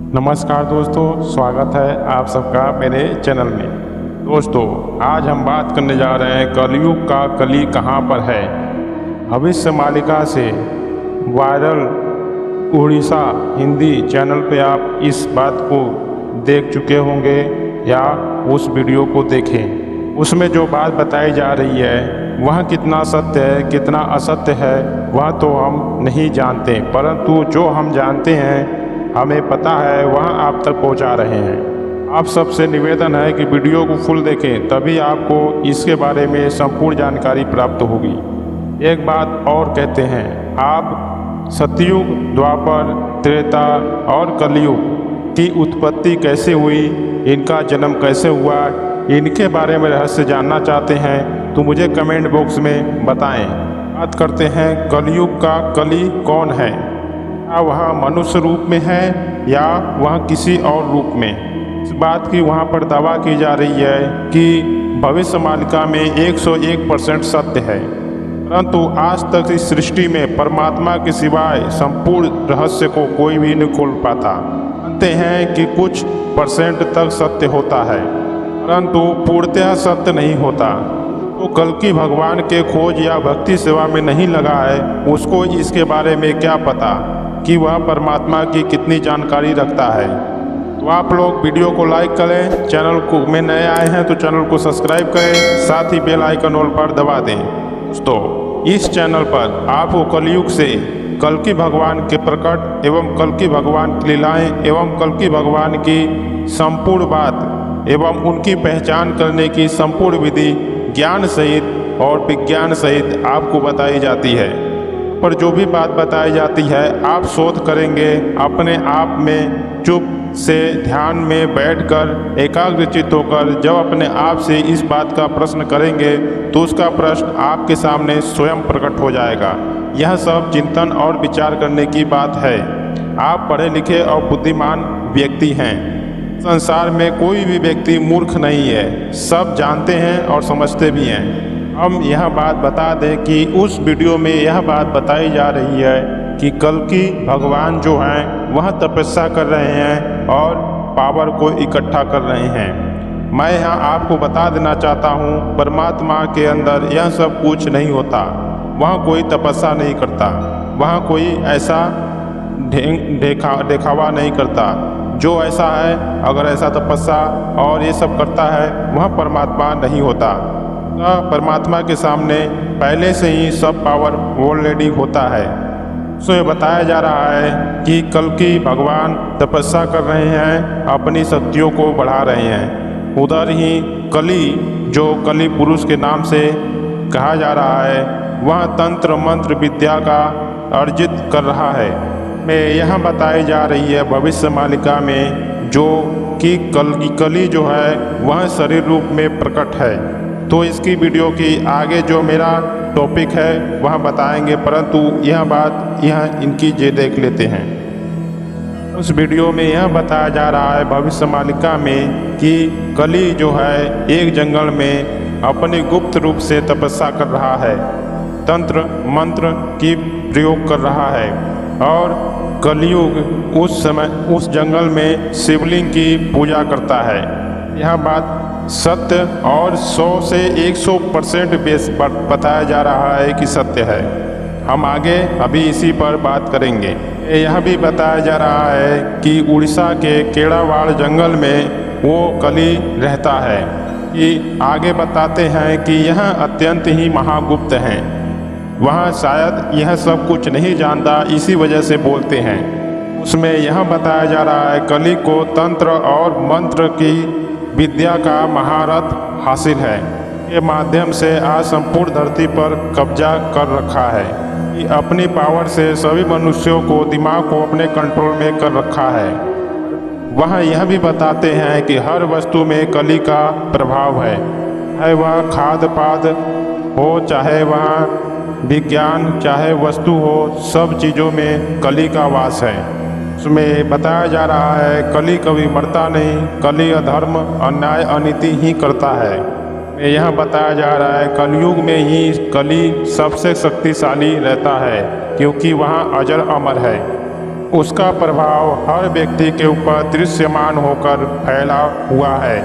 नमस्कार दोस्तों, स्वागत है आप सबका मेरे चैनल में। दोस्तों, आज हम बात करने जा रहे हैं कलयुग का कली कहाँ पर है। भविष्य मालिका से वायरल उड़ीसा हिंदी चैनल पे आप इस बात को देख चुके होंगे या उस वीडियो को देखें। उसमें जो बात बताई जा रही है वह कितना सत्य है कितना असत्य है वह तो हम नहीं जानते, परंतु जो हम जानते हैं हमें पता है वह आप तक पहुंचा रहे हैं। आप सबसे निवेदन है कि वीडियो को फुल देखें, तभी आपको इसके बारे में संपूर्ण जानकारी प्राप्त होगी। एक बात और कहते हैं, आप सतयुग, द्वापर, त्रेता और कलयुग की उत्पत्ति कैसे हुई, इनका जन्म कैसे हुआ, इनके बारे में रहस्य जानना चाहते हैं तो मुझे कमेंट बॉक्स में बताएं। बात करते हैं कलयुग का कली कौन है। क्या वह मनुष्य रूप में है या वह किसी और रूप में। इस बात की वहाँ पर दावा की जा रही है कि भविष्य मालिका में 101% सत्य है, परंतु आज तक इस सृष्टि में परमात्मा के सिवाय संपूर्ण रहस्य को कोई भी नहीं खोल पाता। मानते हैं कि कुछ % तक सत्य होता है, परंतु पूर्णतः सत्य नहीं होता। तो कल्कि भगवान के खोज या भक्ति सेवा में नहीं लगा है, उसको इसके बारे में क्या पता कि वह परमात्मा की कितनी जानकारी रखता है। तो आप लोग वीडियो को लाइक करें, चैनल को में नए आए हैं तो चैनल को सब्सक्राइब करें, साथ ही बेल आइकन ऑल पर दबा दें। दोस्तों, इस चैनल पर आपको कलयुग से कल्कि भगवान के प्रकट एवं कल्कि भगवान की लीलाएं एवं कल्कि भगवान की संपूर्ण बात एवं उनकी पहचान करने की संपूर्ण विधि ज्ञान सहित और विज्ञान सहित आपको बताई जाती है। पर जो भी बात बताई जाती है आप शोध करेंगे, अपने आप में चुप से ध्यान में बैठकर एकाग्रचित होकर जब अपने आप से इस बात का प्रश्न करेंगे तो उसका प्रश्न आपके सामने स्वयं प्रकट हो जाएगा। यह सब चिंतन और विचार करने की बात है। आप पढ़े लिखे और बुद्धिमान व्यक्ति हैं। संसार में कोई भी व्यक्ति मूर्ख नहीं है, सब जानते हैं और समझते भी हैं। हम यह बात बता दें कि उस वीडियो में यह बात बताई जा रही है कि कल्कि भगवान जो हैं वह तपस्या कर रहे हैं और पावर को इकट्ठा कर रहे हैं। मैं यहाँ आपको बता देना चाहता हूँ, परमात्मा के अंदर यह सब कुछ नहीं होता। वहाँ कोई तपस्या नहीं करता, वहाँ कोई ऐसा दिखावा नहीं करता। जो ऐसा है, अगर ऐसा तपस्या और ये सब करता है वह परमात्मा नहीं होता। परमात्मा के सामने पहले से ही सब पावर ऑलरेडी होता है। उसमें बताया जा रहा है कि कल्कि भगवान तपस्या कर रहे हैं, अपनी शक्तियों को बढ़ा रहे हैं। उधर ही कली, जो कली पुरुष के नाम से कहा जा रहा है, वह तंत्र मंत्र विद्या का अर्जित कर रहा है। में यह बताई जा रही है भविष्य मालिका में जो कि कली जो है वह शरीर रूप में प्रकट है। तो इसकी वीडियो की आगे जो मेरा टॉपिक है वह बताएंगे, परंतु यह बात यह इनकी जे देख लेते हैं। उस वीडियो में यह बताया जा रहा है भविष्य मालिका में कि कली जो है एक जंगल में अपने गुप्त रूप से तपस्या कर रहा है, तंत्र मंत्र की प्रयोग कर रहा है। और कलयुग उस समय उस जंगल में शिवलिंग की पूजा करता है। यह बात सत्य और 100 से 100% बेस पर बताया जा रहा है कि सत्य है। हम आगे अभी इसी पर बात करेंगे। यह भी बताया जा रहा है कि उड़ीसा के केड़ावाड़ जंगल में वो कली रहता है। कि आगे बताते हैं कि यह अत्यंत ही महागुप्त हैं, वह शायद यह सब कुछ नहीं जानता, इसी वजह से बोलते हैं। उसमें यह बताया जा रहा है कली को तंत्र और मंत्र की विद्या का महारथ हासिल है। के माध्यम से आज संपूर्ण धरती पर कब्जा कर रखा है कि अपनी पावर से सभी मनुष्यों को दिमाग को अपने कंट्रोल में कर रखा है। वह यह भी बताते हैं कि हर वस्तु में कली का प्रभाव है, चाहे वह खाद्य पदार्थ हो, चाहे वह विज्ञान, चाहे वस्तु हो, सब चीज़ों में कली का वास है। उसमें बताया जा रहा है कली कभी मरता नहीं, कली अधर्म अन्याय अनीति ही करता है। यह बताया जा रहा है कलयुग में ही कली सबसे शक्तिशाली रहता है, क्योंकि वहाँ अजर अमर है। उसका प्रभाव हर व्यक्ति के ऊपर दृश्यमान होकर फैला हुआ है।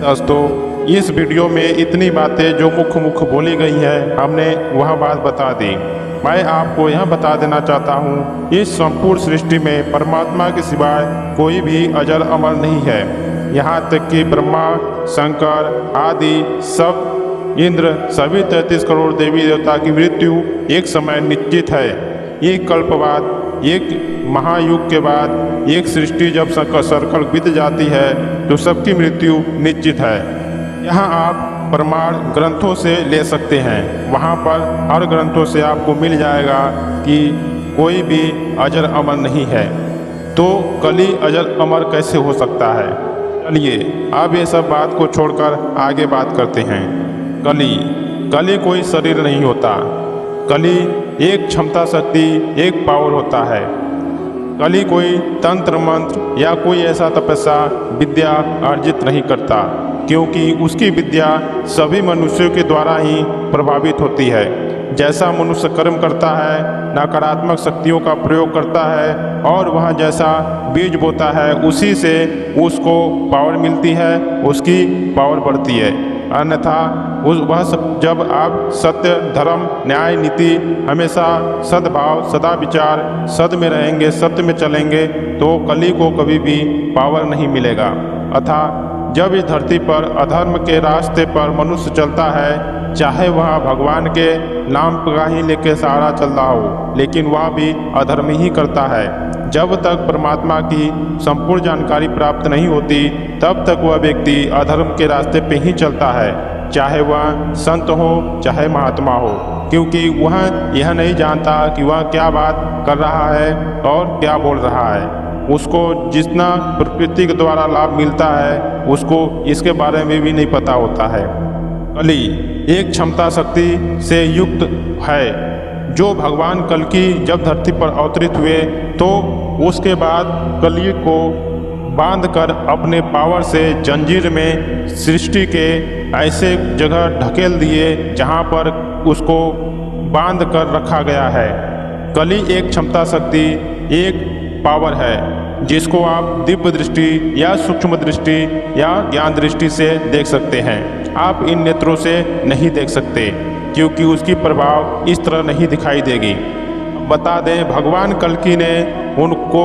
दोस्तों, इस वीडियो में इतनी बातें जो मुख्य बोली गई है, हमने वह बात बता दी। मैं आपको यह बता देना चाहता हूँ, इस संपूर्ण सृष्टि में परमात्मा के सिवाय कोई भी अजर अमर नहीं है। यहाँ तक कि ब्रह्मा, शंकर आदि सब, इंद्र, सभी 33 करोड़ देवी देवता की मृत्यु एक समय निश्चित है। एक कल्प बाद, एक महायुग के बाद, एक सृष्टि जब सर्कल बीत जाती है तो सबकी मृत्यु निश्चित है। यहाँ आप प्रमाण ग्रंथों से ले सकते हैं। वहाँ पर हर ग्रंथों से आपको मिल जाएगा कि कोई भी अजर अमर नहीं है। तो कली अजर अमर कैसे हो सकता है? चलिए अब ये सब बात को छोड़कर आगे बात करते हैं। कली कोई शरीर नहीं होता। कली एक क्षमता शक्ति, एक पावर होता है। कली कोई तंत्र मंत्र या कोई ऐसा तपस्या विद्या अर्जित नहीं करता, क्योंकि उसकी विद्या सभी मनुष्यों के द्वारा ही प्रभावित होती है। जैसा मनुष्य कर्म करता है, नकारात्मक शक्तियों का प्रयोग करता है और वह जैसा बीज बोता है उसी से उसको पावर मिलती है, उसकी पावर बढ़ती है। अन्यथा जब आप सत्य, धर्म, न्याय, नीति, हमेशा सद्भाव, सदा विचार, सद में रहेंगे, सत्य में चलेंगे, तो कली को कभी भी पावर नहीं मिलेगा। अतः जब इस धरती पर अधर्म के रास्ते पर मनुष्य चलता है, चाहे वह भगवान के नाम का ही लेके सहारा चल रहा हो, लेकिन वह भी अधर्म ही करता है। जब तक परमात्मा की संपूर्ण जानकारी प्राप्त नहीं होती, तब तक वह व्यक्ति अधर्म के रास्ते पे ही चलता है, चाहे वह संत हो, चाहे महात्मा हो, क्योंकि वह यह नहीं जानता कि वह क्या बात कर रहा है और क्या बोल रहा है। उसको जितना प्रकृति के द्वारा लाभ मिलता है, उसको इसके बारे में भी नहीं पता होता है। कली एक क्षमता शक्ति से युक्त है। जो भगवान कल्कि जब धरती पर अवतरित हुए, तो उसके बाद कली को बांधकर अपने पावर से जंजीर में सृष्टि के ऐसे जगह ढकेल दिए जहाँ पर उसको बांध कर रखा गया है। कली एक क्षमता शक्ति, एक पावर है, जिसको आप दिव्य दृष्टि या सूक्ष्म दृष्टि या ज्ञान दृष्टि से देख सकते हैं। आप इन नेत्रों से नहीं देख सकते, क्योंकि उसकी प्रभाव इस तरह नहीं दिखाई देगी। बता दें, भगवान कल्कि ने उनको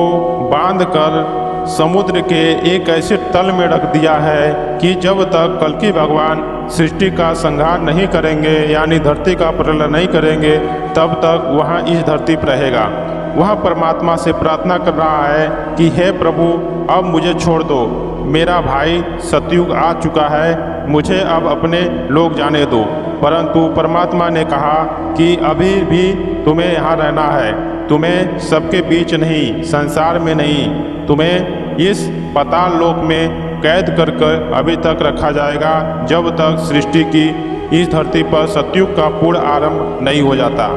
बांधकर समुद्र के एक ऐसे तल में रख दिया है कि जब तक कल्कि भगवान सृष्टि का संहार नहीं करेंगे, यानी धरती का प्रलय नहीं करेंगे, तब तक वहाँ इस धरती पर रहेगा। वह परमात्मा से प्रार्थना कर रहा है कि हे प्रभु, अब मुझे छोड़ दो, मेरा भाई सतयुग आ चुका है, मुझे अब अपने लोग जाने दो। परंतु परमात्मा ने कहा कि अभी भी तुम्हें यहाँ रहना है, तुम्हें सबके बीच नहीं, संसार में नहीं, तुम्हें इस पाताल लोक में कैद कर कर अभी तक रखा जाएगा, जब तक सृष्टि की इस धरती पर सतयुग का पूर्ण आरंभ नहीं हो जाता।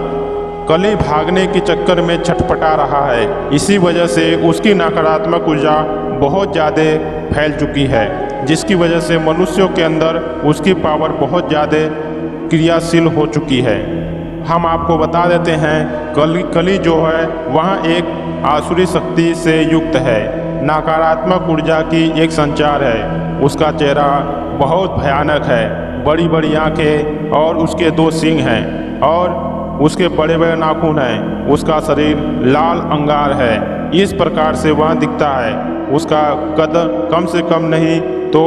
कली भागने के चक्कर में छटपटा रहा है, इसी वजह से उसकी नकारात्मक ऊर्जा बहुत ज़्यादा फैल चुकी है, जिसकी वजह से मनुष्यों के अंदर उसकी पावर बहुत ज़्यादा क्रियाशील हो चुकी है। हम आपको बता देते हैं, कली जो है वह एक आसुरी शक्ति से युक्त है, नकारात्मक ऊर्जा की एक संचार है। उसका चेहरा बहुत भयानक है, बड़ी बड़ी आँखें और उसके 2 सींग हैं और उसके बड़े बड़े नाखून हैं। उसका शरीर लाल अंगार है। इस प्रकार से वह दिखता है। उसका कद कम से कम नहीं तो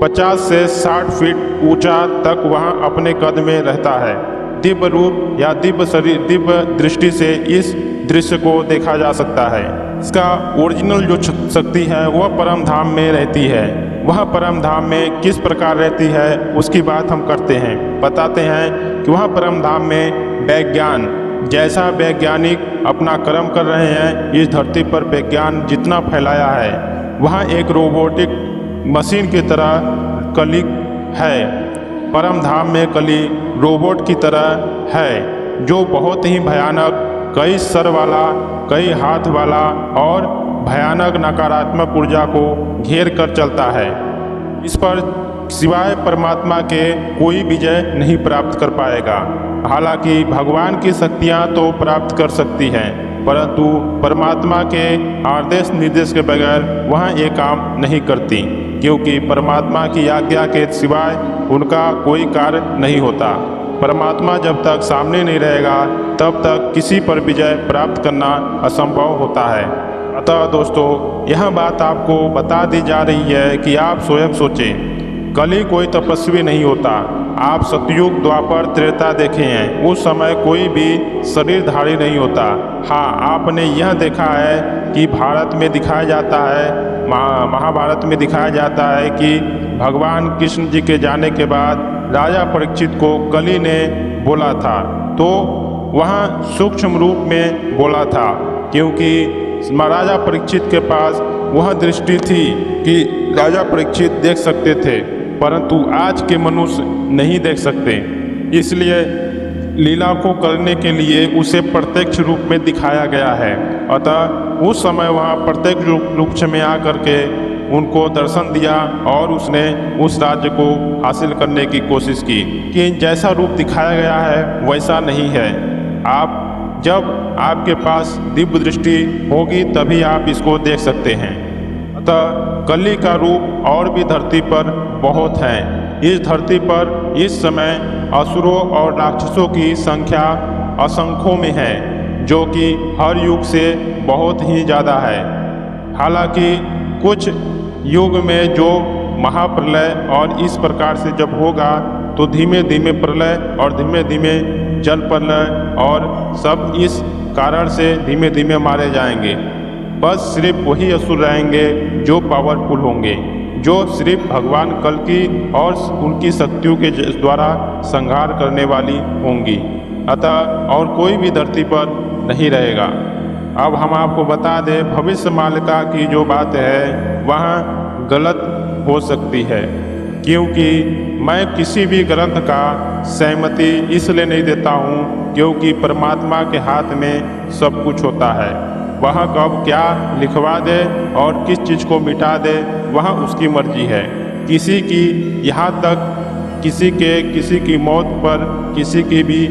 50 से 60 फीट ऊंचा तक वह अपने कद में रहता है। दिव्य रूप या दिव्य शरीर, दिव्य दृष्टि से इस दृश्य को देखा जा सकता है। इसका ओरिजिनल जो शक्ति है वह परम धाम में रहती है। वह परम धाम में किस प्रकार रहती है उसकी बात हम करते हैं, बताते हैं कि वह परम धाम में वैज्ञान, जैसा वैज्ञानिक अपना कर्म कर रहे हैं, इस धरती पर विज्ञान जितना फैलाया है, वह एक रोबोटिक मशीन की तरह कली है। परम धाम में कली रोबोट की तरह है, जो बहुत ही भयानक, कई सर वाला, कई हाथ वाला और भयानक नकारात्मक ऊर्जा को घेर कर चलता है। इस पर सिवाय परमात्मा के कोई विजय नहीं प्राप्त कर पाएगा। हालांकि भगवान की शक्तियाँ तो प्राप्त कर सकती हैं, परंतु परमात्मा के आदेश निर्देश के बगैर वह ये काम नहीं करती, क्योंकि परमात्मा की आज्ञा के सिवाय उनका कोई कार्य नहीं होता। परमात्मा जब तक सामने नहीं रहेगा तब तक किसी पर विजय प्राप्त करना असंभव होता है। अतः दोस्तों, यह बात आपको बता दी जा रही है कि आप स्वयं सोचें, कली कोई तपस्वी नहीं होता। आप सतयुग, द्वापर, त्रेता देखे हैं, उस समय कोई भी शरीरधारी नहीं होता। हाँ, आपने यह देखा है कि भारत में दिखाया जाता है, महाभारत में दिखाया जाता है कि भगवान कृष्ण जी के जाने के बाद राजा परीक्षित को कली ने बोला था, तो वहाँ सूक्ष्म रूप में बोला था, क्योंकि महाराजा परीक्षित के पास वह दृष्टि थी कि राजा परीक्षित देख सकते थे, परंतु आज के मनुष्य नहीं देख सकते। इसलिए लीला को करने के लिए उसे प्रत्यक्ष रूप में दिखाया गया है। अतः उस समय वहाँ प्रत्यक्ष रूप में आकर के उनको दर्शन दिया और उसने उस राज्य को हासिल करने की कोशिश की कि जैसा रूप दिखाया गया है वैसा नहीं है। आप जब आपके पास दिव्य दृष्टि होगी तभी आप इसको देख सकते हैं। अतः कली का रूप और भी धरती पर बहुत हैं। इस धरती पर इस समय असुरों और राक्षसों की संख्या असंख्यों में है, जो कि हर युग से बहुत ही ज़्यादा है। हालांकि कुछ युग में जो महाप्रलय और इस प्रकार से जब होगा तो धीमे धीमे प्रलय और धीमे धीमे जल प्रलय और सब इस कारण से धीमे धीमे मारे जाएंगे। बस सिर्फ वही असुर रहेंगे जो पावरफुल होंगे, जो सिर्फ भगवान कल्कि और उनकी शक्तियों के द्वारा संहार करने वाली होंगी। अतः और कोई भी धरती पर नहीं रहेगा। अब हम आपको बता दें, भविष्य मालिका की जो बात है वह गलत हो सकती है, क्योंकि मैं किसी भी ग्रंथ का सहमति इसलिए नहीं देता हूँ क्योंकि परमात्मा के हाथ में सब कुछ होता है। वह कब क्या लिखवा दे और किस चीज़ को मिटा दे वह उसकी मर्जी है। किसी की यहाँ तक किसी की मौत पर किसी की भी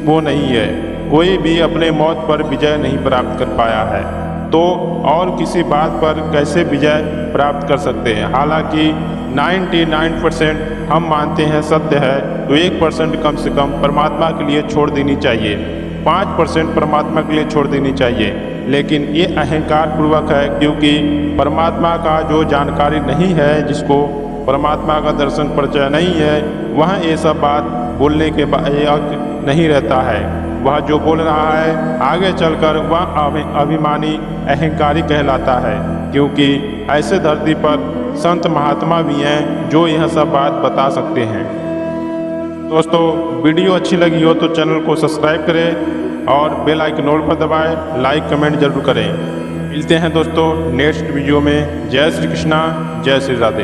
वो नहीं है, कोई भी अपने मौत पर विजय नहीं प्राप्त कर पाया है, तो और किसी बात पर कैसे विजय प्राप्त कर सकते हैं। हालांकि 99% हम मानते हैं सत्य है, तो 1% कम से कम परमात्मा के लिए छोड़ देनी चाहिए, 5% परमात्मा के लिए छोड़ देनी चाहिए। लेकिन ये अहंकार पूर्वक है, क्योंकि परमात्मा का जो जानकारी नहीं है, जिसको परमात्मा का दर्शन परिचय नहीं है, वह ये सब बात बोलने के बाद नहीं रहता है। वह जो बोल रहा है आगे चलकर वह अभिमानी अहंकारी कहलाता है, क्योंकि ऐसे धरती पर संत महात्मा भी हैं जो यह सब बात बता सकते हैं। दोस्तों, वीडियो अच्छी लगी हो तो चैनल को सब्सक्राइब करें और बेल आइकन ऑल पर दबाएं, लाइक कमेंट जरूर करें। मिलते हैं दोस्तों नेक्स्ट वीडियो में। जय श्री कृष्णा, जय श्री राधे।